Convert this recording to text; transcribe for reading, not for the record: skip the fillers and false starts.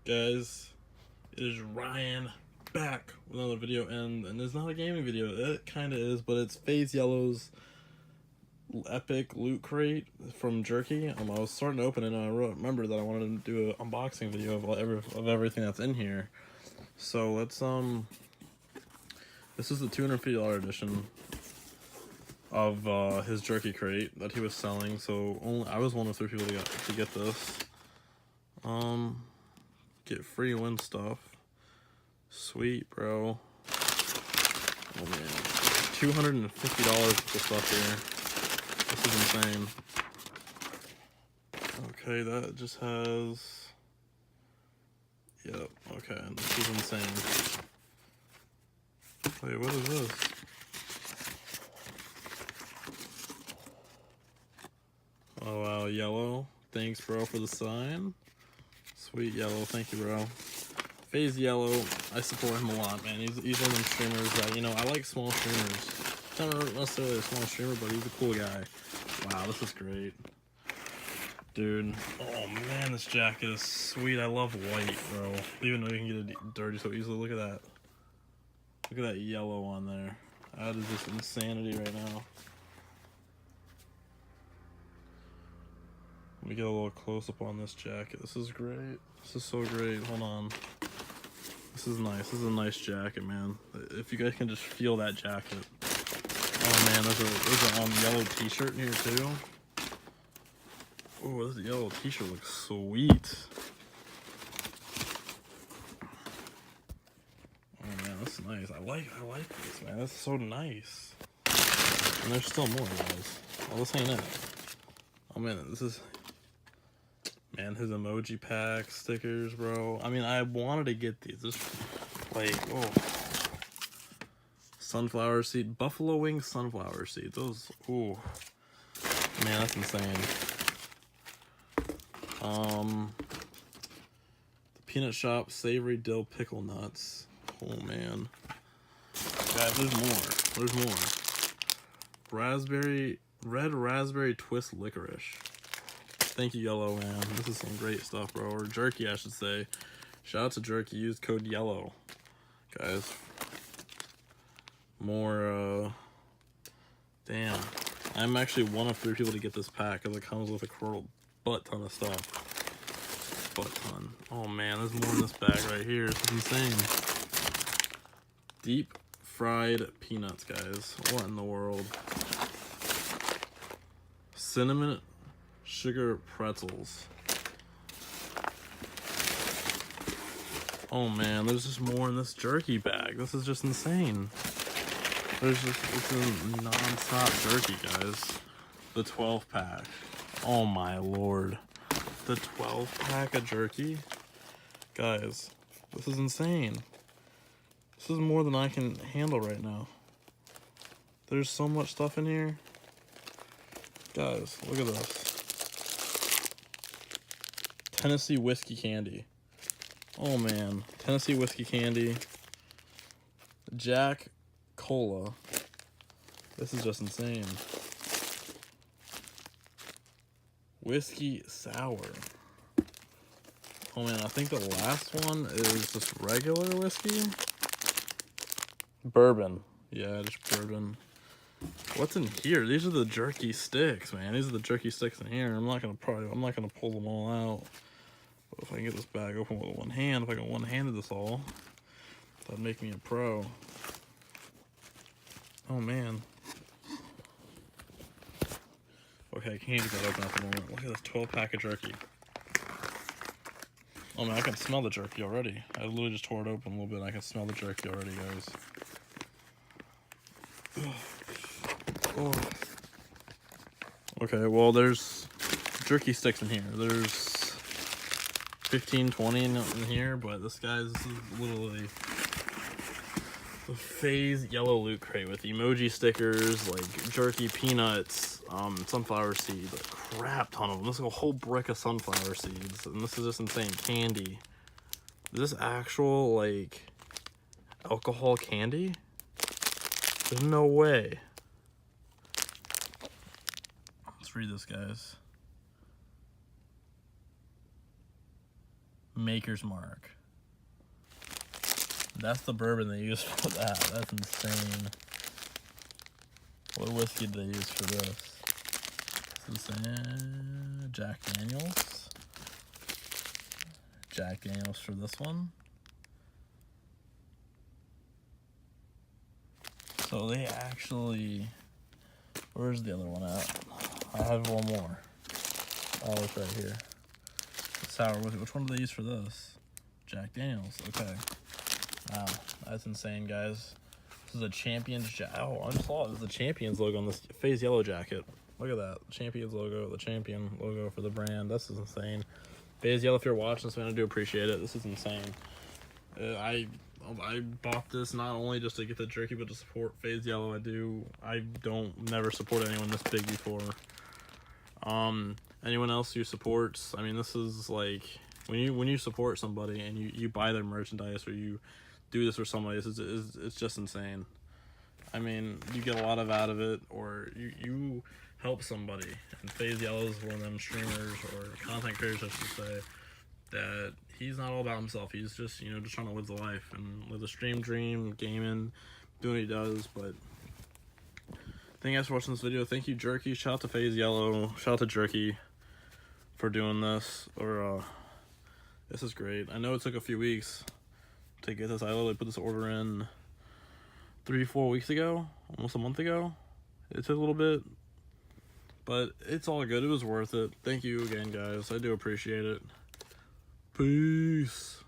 Guys, it is Ryan back with another video, and it's not a gaming video. It kind of is, but it's Faze Yellow's epic loot crate from Jerky. I was starting to open it, and I remembered that I wanted to do an unboxing video of everything that's in here. So let's this is the $250 edition of his Jerky crate that he was selling. So I was one of 3 people to get this. Get free win stuff. Sweet, bro. Oh man, $250 for stuff here. This is insane. Okay, that just has. Yep. Okay, this is insane. Wait, what is this? Oh wow, Yellow. Thanks, bro, for the sign. Sweet Yellow, thank you, bro. Faze Yellow, I support him a lot, man. He's one of them streamers that, you know, I like small streamers. Not necessarily a small streamer, but he's a cool guy. Wow, this is great. Dude, oh man, this jacket is sweet. I love white, bro. Even though you can get it dirty so easily. Look at that. Look at that yellow on there. That is just insanity right now. Let me get a little close up on this jacket. This is great. This is so great. Hold on. This is nice. This is a nice jacket, man. If you guys can just feel that jacket. Oh man, there's a yellow t-shirt in here too. Oh, this yellow t-shirt looks sweet. Oh man, that's nice. I like this, man. That's so nice. And there's still more, guys. Oh, this ain't it. Oh man, this is. Man, his emoji pack stickers, bro. I mean, I wanted to get these. This, like, oh. Sunflower seed. Buffalo wing sunflower seed. Those, ooh. Man, that's insane. The Peanut Shop savory dill pickle nuts. Oh, man. Guys, there's more. There's more. Red raspberry twist licorice. Thank you, Yellow, man. This is some great stuff, bro. Or Jerky, I should say. Shout out to Jerky. Use code YELLOW. Guys. More, damn. I'm actually one of 3 people to get this pack because it comes with a butt ton of stuff. Butt ton. Oh, man. There's more in this bag right here. This is insane. Deep fried peanuts, guys. What in the world? Cinnamon sugar pretzels. Oh man, there's just more in this jerky bag. This is just insane. It's a non-stop jerky, guys. The 12 pack. Oh my lord. The 12 pack of jerky? Guys, this is insane. This is more than I can handle right now. There's so much stuff in here. Guys, look at this. Tennessee whiskey candy. Oh man, Tennessee whiskey candy. Jack Cola. This is just insane. Whiskey sour. Oh man, I think the last one is just regular whiskey. Bourbon. Yeah, just bourbon. What's in here? These are the jerky sticks, man. These are the jerky sticks in here. I'm not gonna pull them all out. But if I can get this bag open with one hand, if I can one-handed this all, that'd make me a pro. Oh man. Okay, I can't get that open at the moment. Look at this 12 pack of jerky. Oh man, I can smell the jerky already. I literally just tore it open a little bit and I can smell the jerky already, guys. Oh. Okay, well, there's jerky sticks in here. There's 15, 20 in here, but this is literally the Faze Yellow loot crate with emoji stickers, like jerky peanuts, sunflower seeds, a crap ton of them. This is a whole brick of sunflower seeds, and this is just insane. Candy. Is this actual, like, alcohol candy? There's no way. Let's read this, guys. Maker's Mark. That's the bourbon they use for that. That's insane. What whiskey did they use for this? This is Jack Daniels. Jack Daniels for this one. So they actually... Where's the other one at? I have one more. Oh, it's right here. Sour whiskey. Which one do they use for this? Jack Daniels. Okay. Wow, that's insane, guys. This is a Champions jacket. Oh, I just saw it. There's the Champions logo on this Faze Yellow jacket. Look at that. Champions logo, the Champion logo for the brand. This is insane. Faze Yellow, if you're watching this, man, I do appreciate it. This is insane. I bought this not only just to get the jerky, but to support Faze Yellow. I don't never support anyone this big before. Anyone else who supports, I mean, this is like when you support somebody and you buy their merchandise or you do this for somebody, it's just insane. I mean, you get a lot out of it, or you help somebody. And Faze Yellow is one of them streamers or content creators, I should say, that he's not all about himself. He's just, just trying to live the life and live the stream dream, gaming, doing what he does. But thank you guys for watching this video. Thank you, Jerky. Shout out to Faze Yellow. Shout out to Jerky for doing this. This is great. I know it took a few weeks to get this. I literally put this order in 3-4 weeks ago, almost a month ago. It took a little bit, but it's all good. It was worth it. Thank you again, guys. I do appreciate it. Peace.